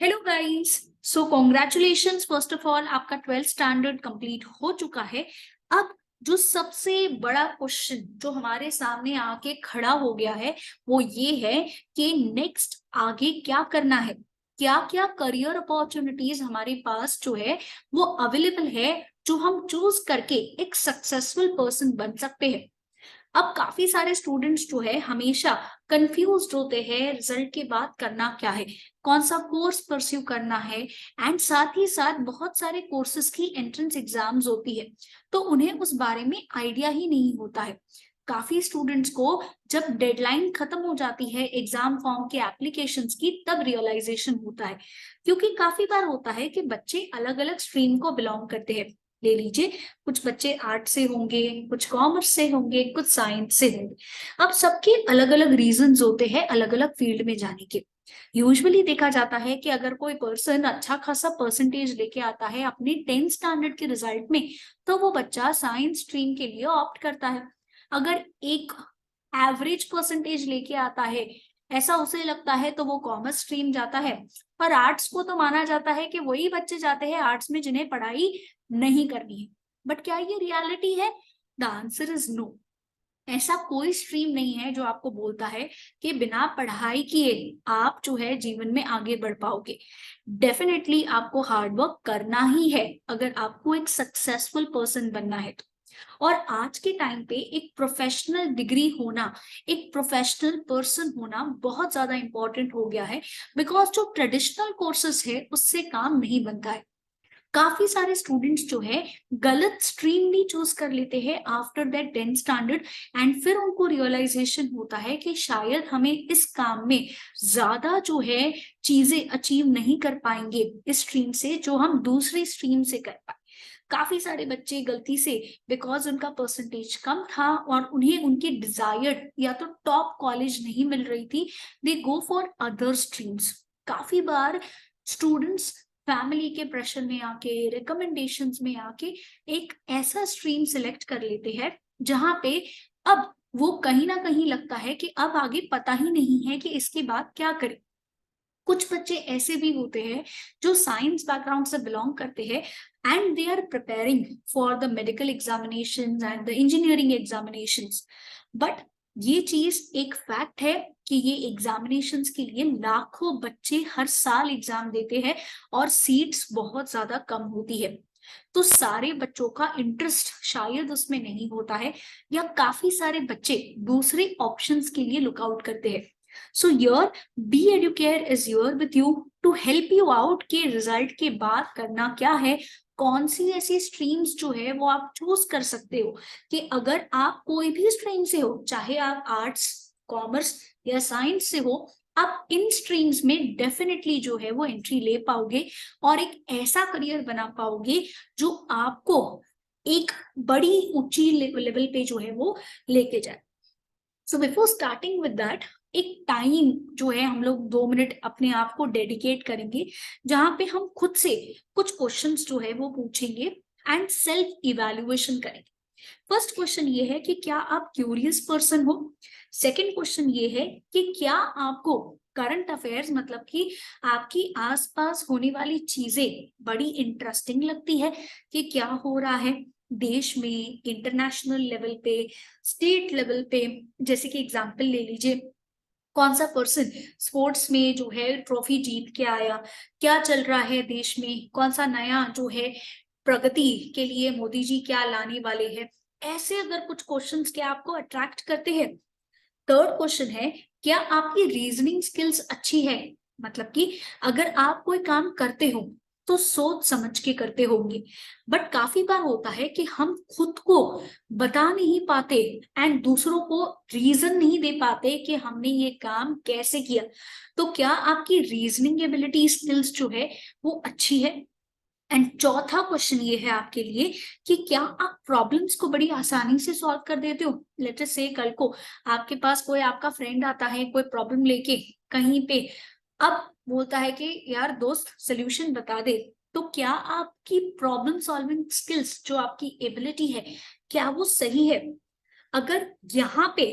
Hello guys. So congratulations first of all, आपका 12th standard complete हो चुका है। अब जो सबसे बड़ा क्वेश्चन जो हमारे सामने आके खड़ा हो गया है वो ये है कि नेक्स्ट आगे क्या करना है, क्या क्या करियर अपॉर्चुनिटीज हमारे पास जो है वो अवेलेबल है, जो हम चूज करके एक सक्सेसफुल पर्सन बन सकते हैं। अब काफी सारे स्टूडेंट्स जो है हमेशा कंफ्यूज होते हैं रिजल्ट के बाद करना क्या है, कौन सा कोर्स परस्यू करना है। एंड साथ ही साथ बहुत सारे कोर्सेज की एंट्रेंस एग्जाम्स होती है, तो उन्हें उस बारे में आइडिया ही नहीं होता है। काफी स्टूडेंट्स को जब डेडलाइन खत्म हो जाती है एग्जाम फॉर्म के एप्लीकेशंस की तब रियलाइजेशन होता है, क्योंकि काफी बार होता है कि बच्चे अलग अलग स्ट्रीम को बिलोंग करते हैं। ले लीजिए, कुछ बच्चे आर्ट से होंगे, कुछ कॉमर्स से होंगे, कुछ साइंस से होंगे। अब सबके अलग अलग रीजंस होते हैं अलग अलग फील्ड में जाने के। यूजुअली देखा जाता है कि अगर कोई पर्सन अच्छा खासा परसेंटेज लेके आता है अपने 10th स्टैंडर्ड के रिजल्ट में, तो वो बच्चा साइंस स्ट्रीम के लिए ऑप्ट करता है। अगर एक एवरेज परसेंटेज लेके आता है, ऐसा उसे लगता है, तो वो कॉमर्स स्ट्रीम जाता है। पर आर्ट्स को तो माना जाता है कि वही बच्चे जाते हैं आर्ट्स में जिन्हें पढ़ाई नहीं करनी है। बट क्या ये रियलिटी है? The answer is no. ऐसा कोई स्ट्रीम नहीं है जो आपको बोलता है कि बिना पढ़ाई किए आप जो है जीवन में आगे बढ़ पाओगे। डेफिनेटली आपको हार्ड वर्क करना ही है अगर आपको एक सक्सेसफुल पर्सन बनना है तो। और आज के टाइम पे एक प्रोफेशनल डिग्री होना, एक प्रोफेशनल पर्सन होना बहुत ज्यादा इंपॉर्टेंट हो गया है। बिकॉज जो ट्रेडिशनल कोर्सेस है उससे काम नहीं बनता है। काफी सारे स्टूडेंट्स जो है गलत स्ट्रीम भी चूज कर लेते हैं after that 10th standard. And फिर उनको रियलाइजेशन होता है कि शायद हमें इस काम में ज्यादा जो है चीजें अचीव नहीं कर पाएंगे इस स्ट्रीम से जो हम दूसरी स्ट्रीम से कर पाए। काफी सारे बच्चे गलती से, बिकॉज उनका परसेंटेज कम था और उन्हें उनकी डिजायर्ड या तो टॉप कॉलेज नहीं मिल रही थी, दे गो फॉर अदर स्ट्रीम्स। काफी बार स्टूडेंट्स फैमिली के प्रेशर में आके, रिकमेंडेशंस में आके एक ऐसा स्ट्रीम सिलेक्ट कर लेते हैं जहां पे अब वो कहीं ना कहीं लगता है कि अब आगे पता ही नहीं है कि इसके बाद क्या करें। कुछ बच्चे ऐसे भी होते हैं जो साइंस बैकग्राउंड से बिलोंग करते हैं and they are preparing for the medical examinations and the engineering examinations. But ये चीज एक फैक्ट है कि ये एग्जामिनेशंस के लिए लाखों बच्चे हर साल एग्जाम देते हैं और सीट्स बहुत ज्यादा कम होती है। तो सारे बच्चों का इंटरेस्ट शायद उसमें नहीं होता है, या काफी सारे बच्चे दूसरे ऑप्शंस के लिए लुकआउट करते हैं। So your B Educare is your with you to help you out के रिजल्ट के बाद करना क्या है, कौन सी ऐसी स्ट्रीम्स जो है वो आप चूज कर सकते हो। कि अगर आप कोई भी स्ट्रीम से हो, चाहे आप आर्ट्स, कॉमर्स या साइंस से हो, आप इन स्ट्रीम्स में डेफिनेटली जो है वो एंट्री ले पाओगे और एक ऐसा करियर बना पाओगे जो आपको एक बड़ी ऊंची लेवल पे जो है वो लेके जाए। So before starting with that, एक टाइम जो है हम लोग 2 मिनट अपने आप को डेडिकेट करेंगे, जहां पे हम खुद से कुछ क्वेश्चंस जो है वो पूछेंगे एंड सेल्फ इवैल्यूएशन करेंगे। फर्स्ट क्वेश्चन ये है कि क्या आप क्यूरियस पर्सन हो। सेकंड क्वेश्चन ये है कि क्या आपको करंट अफेयर्स, मतलब कि आपकी आसपास होने वाली चीजें बड़ी इंटरेस्टिंग लगती है, कि क्या हो रहा है देश में, इंटरनेशनल लेवल पे, स्टेट लेवल पे। जैसे कि एग्जांपल ले लीजिए, कौन सा पर्सन स्पोर्ट्स में जो है ट्रॉफी जीत के आया, क्या चल रहा है देश में, कौन सा नया जो है प्रगति के लिए मोदी जी क्या लाने वाले हैं। ऐसे अगर कुछ क्वेश्चंस क्या आपको अट्रैक्ट करते हैं। थर्ड क्वेश्चन है, क्या आपकी रीजनिंग स्किल्स अच्छी है, मतलब कि अगर आप कोई काम करते हो तो सोच समझ के करते होंगे। बट काफी बार होता है कि हम खुद को बता नहीं पाते एंड दूसरों को रीजन नहीं दे पाते कि हमने ये काम कैसे किया। तो क्या आपकी रीजनिंग एबिलिटी स्किल्स जो है वो अच्छी है। एंड चौथा क्वेश्चन ये है आपके लिए कि क्या आप प्रॉब्लम्स को बड़ी आसानी से सॉल्व कर देते हो। लेट अस से कल को आपके पास कोई आपका फ्रेंड आता है कोई प्रॉब्लम लेके कहीं पे, अब बोलता है कि यार दोस्त सोल्यूशन बता दे, तो क्या आपकी प्रॉब्लम सॉल्विंग स्किल्स, जो आपकी एबिलिटी है, क्या वो सही है। अगर यहाँ पे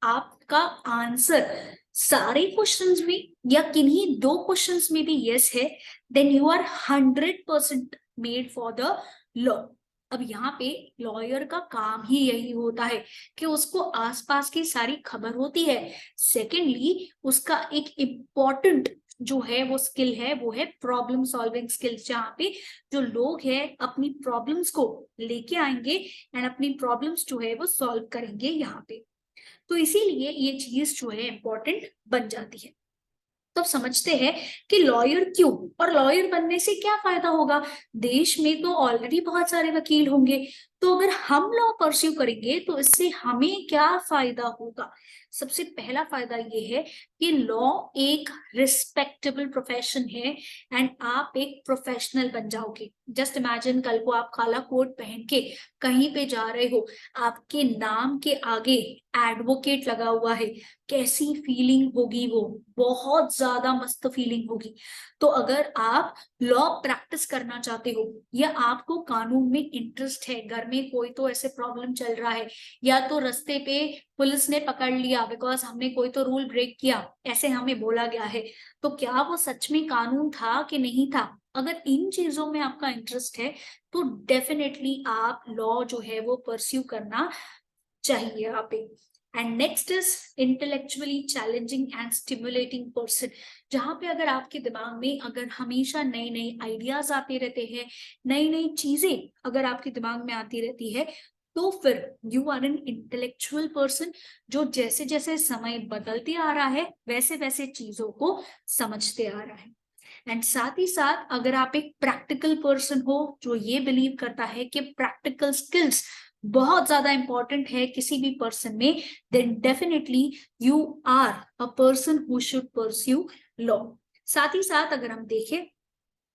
आपका आंसर सारे क्वेश्चंस में या किन्हीं दो क्वेश्चंस में भी यस है, then you are 100% made for the law. अब यहाँ पे लॉयर का काम ही यही होता है कि उसको आसपास की सारी खबर होती है। सेकेंडली, उसका एक इम्पॉर्टेंट जो है वो स्किल है, वो है प्रॉब्लम सॉल्विंग स्किल्स, जहाँ पे जो लोग हैं अपनी प्रॉब्लम्स को लेके आएंगे एंड अपनी प्रॉब्लम्स जो है वो सॉल्व करेंगे यहाँ पे। तो इसीलिए ये चीज जो है इम्पोर्टेंट बन जाती है। तो अब समझते हैं कि लॉयर क्यों, और लॉयर बनने से क्या फायदा होगा। देश में तो ऑलरेडी बहुत सारे वकील होंगे, तो अगर हम लॉ परस्यू करेंगे तो इससे हमें क्या फायदा होगा। सबसे पहला फायदा ये है कि लॉ एक रिस्पेक्टेबल प्रोफेशन है एंड आप एक प्रोफेशनल बन जाओगे। जस्ट इमेजिन, कल को आप काला कोट पहन के कहीं पे जा रहे हो, आपके नाम के आगे एडवोकेट लगा हुआ है, कैसी फीलिंग होगी, वो बहुत ज्यादा मस्त फीलिंग होगी। तो अगर आप लॉ प्रैक्टिस करना चाहते हो या आपको कानून में इंटरेस्ट है, घर में कोई तो ऐसे प्रॉब्लम चल रहा है, या तो रास्ते पे पुलिस ने पकड़ लिया बिकॉज हमने कोई तो रूल ब्रेक किया, ऐसे हमें बोला गया है, तो क्या वो सच में कानून था कि नहीं था। अगर इन चीजों में आपका इंटरेस्ट है तो डेफिनेटली आप लॉ जो है वो परस्यू करना चाहिए यहाँ पे। And next is intellectually challenging and stimulating person, जहां पे अगर आपके दिमाग में अगर हमेशा नए नए आइडियाज आते रहते हैं, नई नई चीजें अगर आपके दिमाग में आती रहती है, तो फिर you are an intellectual person जो जैसे जैसे समय बदलते आ रहा है वैसे वैसे चीजों को समझते आ रहा है। एंड साथ ही साथ अगर आप एक प्रैक्टिकल पर्सन हो जो ये बिलीव करता है कि प्रैक्टिकल स्किल्स बहुत ज्यादा इंपॉर्टेंट है किसी भी पर्सन में, then definitely you are a person who should pursue law. साथ ही साथ अगर हम देखें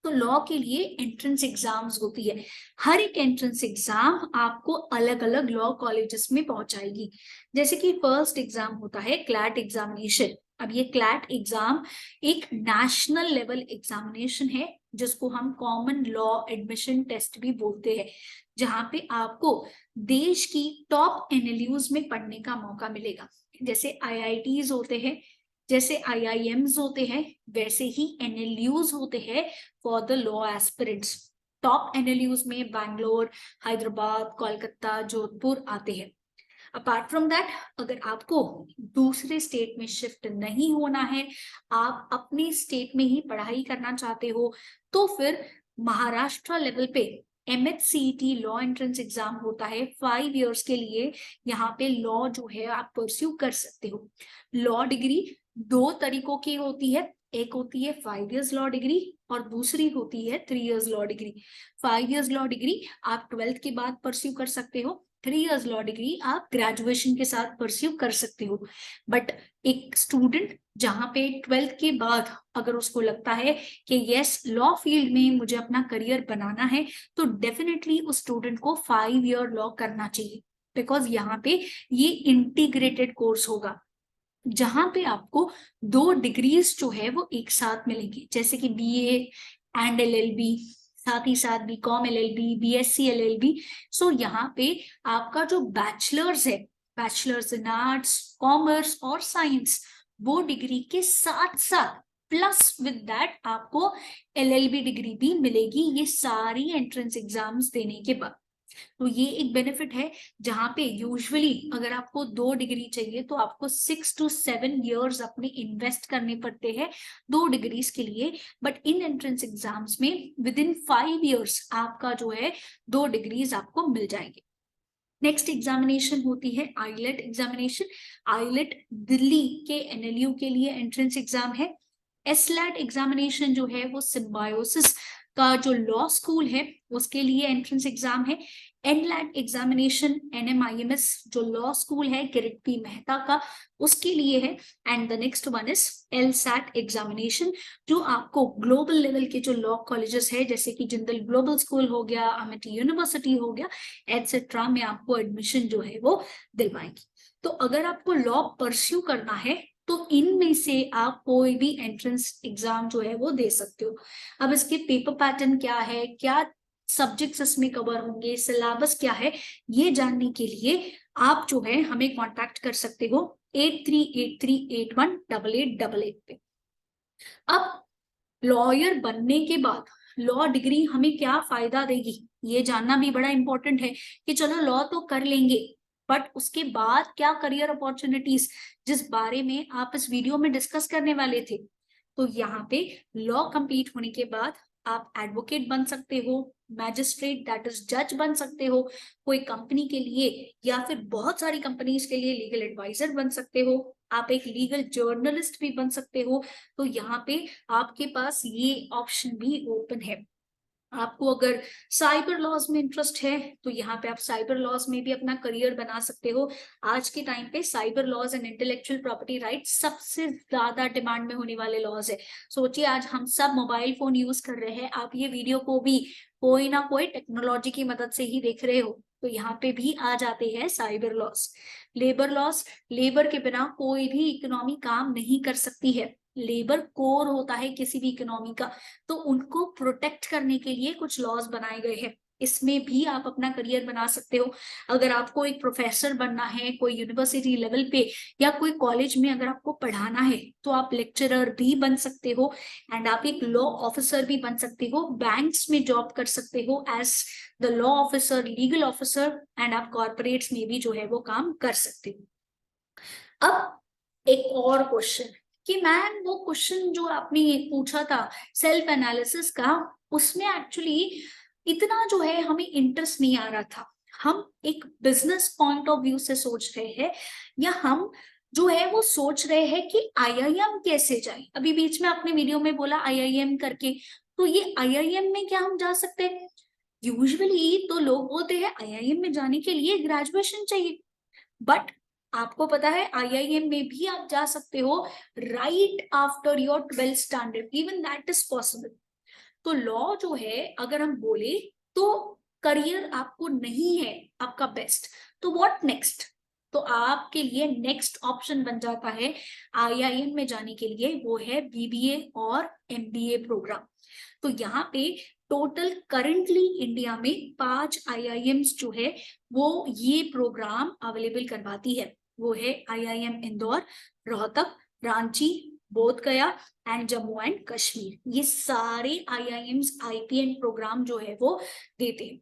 तो लॉ के लिए एंट्रेंस एग्जाम्स होती है। हर एक एंट्रेंस एग्जाम आपको अलग अलग लॉ कॉलेजेस में पहुंचाएगी। जैसे कि फर्स्ट एग्जाम होता है क्लैट एग्जामिनेशन। अब ये क्लैट एग्जाम एक नेशनल लेवल एग्जामिनेशन है जिसको हम कॉमन लॉ एडमिशन टेस्ट भी बोलते हैं, जहां पे आपको देश की टॉप एनएलयूज में पढ़ने का मौका मिलेगा। जैसे आईआईटीज होते हैं, जैसे आईआईएम्स होते हैं, वैसे ही एनएलयूज होते हैं for the law aspirants. Top NLUs में बैंगलोर, हैदराबाद, कोलकाता, जोधपुर आते हैं। अपार्ट फ्रॉम दैट, अगर आपको दूसरे स्टेट में शिफ्ट नहीं होना है, आप अपने स्टेट में ही पढ़ाई करना चाहते हो, तो फिर महाराष्ट्र लेवल पे MHCET लॉ एंट्रेंस एग्जाम होता है 5 इयर्स के लिए। यहाँ पे लॉ जो है आप परस्यू कर सकते हो। लॉ डिग्री दो तरीकों की होती है, एक होती है 5 इयर्स लॉ डिग्री और दूसरी होती है 3 years law degree. 5 years law degree आप 12th के बाद परस्यू कर सकते हो, 3 इयर्स लॉ डिग्री आप ग्रेजुएशन के साथ परस्यू कर सकते हो। बट एक स्टूडेंट जहां पे 12th के बाद अगर उसको लगता है कि यस लॉ फील्ड में मुझे अपना करियर बनाना है, तो डेफिनेटली उस स्टूडेंट को 5 ईयर लॉ करना चाहिए। बिकॉज यहाँ पे ये इंटीग्रेटेड कोर्स होगा जहां पे आपको दो डिग्रीज जो है वो एक साथ मिलेंगी, जैसे कि BA एंड LLB, साथ ही साथ BCom LLB, BSc LLB। सो यहाँ पे आपका जो बैचलर्स है, बैचलर्स इन आर्ट्स, कॉमर्स और साइंस, वो डिग्री के साथ साथ प्लस विद दैट आपको LLB डिग्री भी मिलेगी, ये सारी एंट्रेंस एग्जाम्स देने के बाद। तो ये एक बेनिफिट है, जहां पे यूजुअली अगर आपको 2 डिग्री चाहिए तो आपको 6 to 7 years अपने इन्वेस्ट करने पड़ते हैं 2 डिग्रीज के लिए। बट इन एंट्रेंस एग्जाम्स में विद इन 5 years आपका जो है 2 डिग्रीज आपको मिल जाएंगे। नेक्स्ट एग्जामिनेशन होती है आईलेट एग्जामिनेशन। आईलेट दिल्ली के NLU के लिए एंट्रेंस एग्जाम है। SLAT एग्जामिनेशन जो है वो सिम्बायोसिस का जो लॉ स्कूल है उसके लिए एंट्रेंस एग्जाम है। NLAT एग्जामिनेशन NMIMS जो लॉ स्कूल है किरिट पी मेहता का, उसके लिए है। And the next one is LSAT examination, जो आपको ग्लोबल लेवल के जो लॉ कॉलेजेस है जैसे कि जिंदल ग्लोबल स्कूल हो गया, अमिटी यूनिवर्सिटी हो गया, एटसेट्रा में आपको एडमिशन जो है वो दिलवाएंगी। तो अगर आपको लॉ परस्यू करना है तो इनमें से आप कोई भी एंट्रेंस एग्जाम जो है वो दे सकते हो। अब इसके पेपर पैटर्न क्या है, क्या सब्जेक्ट्स इसमें कवर होंगे, सिलेबस क्या है, ये जानने के लिए आप जो है हमें कांटेक्ट कर सकते हो 8383818888 पे। अब लॉयर बनने के बाद लॉ डिग्री हमें क्या फायदा देगी, ये जानना भी बड़ा इंपॉर्टेंट है कि चलो लॉ तो कर लेंगे, बट उसके बाद क्या करियर अपॉर्चुनिटीज, जिस बारे में आप इस वीडियो में डिस्कस करने वाले थे। तो यहाँ पे लॉ कंप्लीट होने के बाद आप एडवोकेट बन सकते हो, मैजिस्ट्रेट दैट इज जज बन सकते हो, कोई कंपनी के लिए या फिर बहुत सारी कंपनीज के लिए लीगल एडवाइजर बन सकते हो, आप एक लीगल जर्नलिस्ट भी बन सकते हो। तो यहाँ पे आपके पास ये ऑप्शन भी ओपन है। आपको अगर साइबर लॉज में इंटरेस्ट है तो यहाँ पे आप साइबर लॉज में भी अपना करियर बना सकते हो। आज के टाइम पे cyber laws and intellectual property rights सबसे ज्यादा डिमांड में होने वाले लॉज है। सोचिए आज हम सब मोबाइल फोन यूज कर रहे हैं, आप ये वीडियो को भी कोई ना कोई टेक्नोलॉजी की मदद से ही देख रहे हो, तो यहाँ पे भी आ जाते हैं cyber loss. Labour laws, labour के बिना कोई भी इकोनॉमी काम नहीं कर सकती है, लेबर कोर होता है किसी भी इकोनॉमी का, तो उनको प्रोटेक्ट करने के लिए कुछ लॉज बनाए गए हैं, इसमें भी आप अपना करियर बना सकते हो। अगर आपको एक प्रोफेसर बनना है कोई यूनिवर्सिटी लेवल पे या कोई कॉलेज में अगर आपको पढ़ाना है तो आप लेक्चरर भी बन सकते हो, एंड आप एक लॉ ऑफिसर भी बन सकते हो, बैंक्स में जॉब कर सकते हो as the law officer, legal officer, and आप कॉर्पोरेट्स में भी जो है वो काम कर सकते हो। अब एक और क्वेश्चन कि मैम वो क्वेश्चन जो आपने पूछा था सेल्फ एनालिसिस का, उसमें एक्चुअली इतना जो है हमें इंटरेस्ट नहीं आ रहा था, हम एक बिजनेस पॉइंट ऑफ व्यू से सोच रहे हैं, या हम जो है वो सोच रहे हैं कि आईआईएम कैसे जाए। अभी बीच में आपने वीडियो में बोला आईआईएम करके, तो ये आईआईएम में क्या हम जा सकते हैं? यूजुअली तो लोग बोलते हैं आईआईएम में जाने के लिए ग्रेजुएशन चाहिए, बट आपको पता है आईआईएम में भी आप जा सकते हो right after your 12th standard, even that is possible. तो लॉ जो है अगर हम बोले तो करियर आपको नहीं है आपका बेस्ट, तो व्हाट नेक्स्ट? तो आपके लिए नेक्स्ट ऑप्शन बन जाता है आईआईएम में जाने के लिए, वो है बीबीए और एमबीए प्रोग्राम। तो यहाँ पे टोटल करंटली इंडिया में 5 आईआईएम्स जो है वो ये प्रोग्राम अवेलेबल करवाती है, वो है आईआईएम इंदौर, रोहतक, रांची, बोध गया एंड जम्मू एंड कश्मीर। ये सारे आईआईएम्स आईपीएन प्रोग्राम जो है वो देते हैं।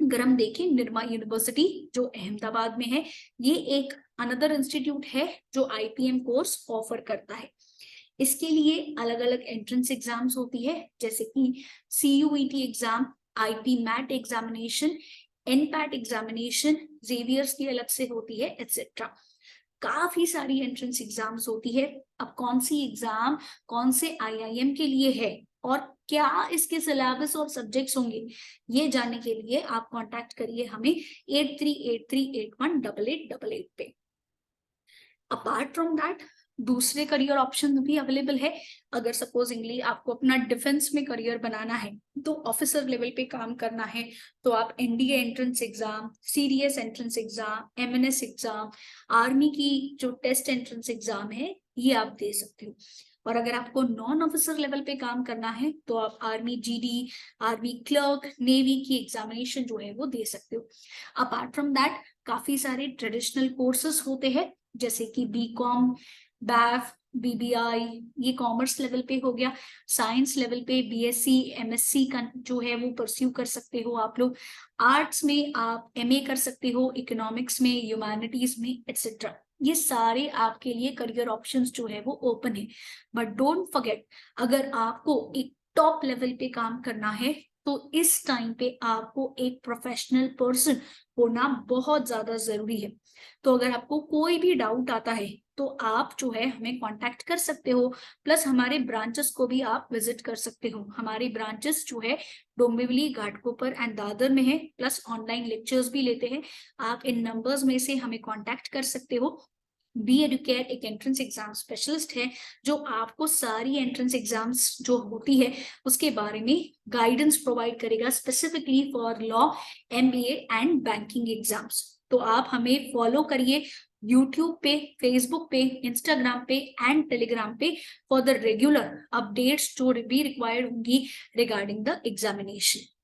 अगर हम देखें निर्मा यूनिवर्सिटी जो अहमदाबाद में है, ये एक अनदर इंस्टीट्यूट है जो आईपीएम कोर्स ऑफर करता है। इसके लिए अलग अलग एंट्रेंस एग्जाम्स होती है, जैसे कि CUET exam, IPMAT examination, NPAT examination, Xavier's की अलग से होती है, एटसेट्रा। काफी सारी एंट्रेंस एग्जाम्स होती है। अब कौन सी एग्जाम कौन से आईआईएम के लिए है और क्या इसके सिलेबस और सब्जेक्ट्स होंगे, ये जानने के लिए आप कांटेक्ट करिए हमें 8383818888 पे। अपार्ट फ्रॉम दैट दूसरे करियर ऑप्शन भी अवेलेबल है। अगर सपोजिंगली आपको अपना डिफेंस में करियर बनाना है, तो ऑफिसर लेवल पे काम करना है, तो आप NDA entrance exam, CDS entrance exam, MNS exam, army की जो टेस्ट एंट्रेंस एग्जाम है ये आप दे सकते हो। और अगर आपको नॉन ऑफिसर लेवल पे काम करना है तो आप army GD, army clerk, navy की एग्जामिनेशन जो है वो दे सकते हो। अपार्ट फ्रॉम दैट काफी सारे ट्रेडिशनल कोर्सेस होते हैं, जैसे कि बीकॉम, बैफ, बीबीआई, ये कॉमर्स लेवल पे हो गया। साइंस लेवल पे बीएससी, एमएससी का जो है वो परस्यू कर सकते हो आप लोग। आर्ट्स में आप एमए कर सकते हो, इकोनॉमिक्स में, ह्यूमैनिटीज में, एटसेट्रा। ये सारे आपके लिए करियर ऑप्शंस जो है वो ओपन है। बट डोंट फॉरगेट, अगर आपको एक टॉप लेवल पे काम करना है तो इस टाइम पे आपको एक प्रोफेशनल पर्सन होना बहुत ज्यादा जरूरी है। तो अगर आपको कोई भी डाउट आता है तो आप जो है हमें कांटेक्ट कर सकते हो, प्लस हमारे ब्रांचेस को भी आप विजिट कर सकते हो। हमारे ब्रांचेस जो है डोंबिवली, घाटकोपर एंड दादर में है, प्लस ऑनलाइन लेक्चर्स भी लेते हैं। आप इन नंबर्स में से हमें कांटेक्ट कर सकते हो। बी एडुकेयर एक एंट्रेंस एग्जाम स्पेशलिस्ट है जो आपको सारी एंट्रेंस एग्जाम्स जो होती है उसके बारे में गाइडेंस प्रोवाइड करेगा, specifically for law, MBA and banking exams. तो आप हमें फॉलो करिए यूट्यूब पे, फेसबुक पे, इंस्टाग्राम पे एंड टेलीग्राम पे फॉर द रेगुलर अपडेट्स जो भी रिक्वायर्ड होंगी रिगार्डिंग द एग्जामिनेशन।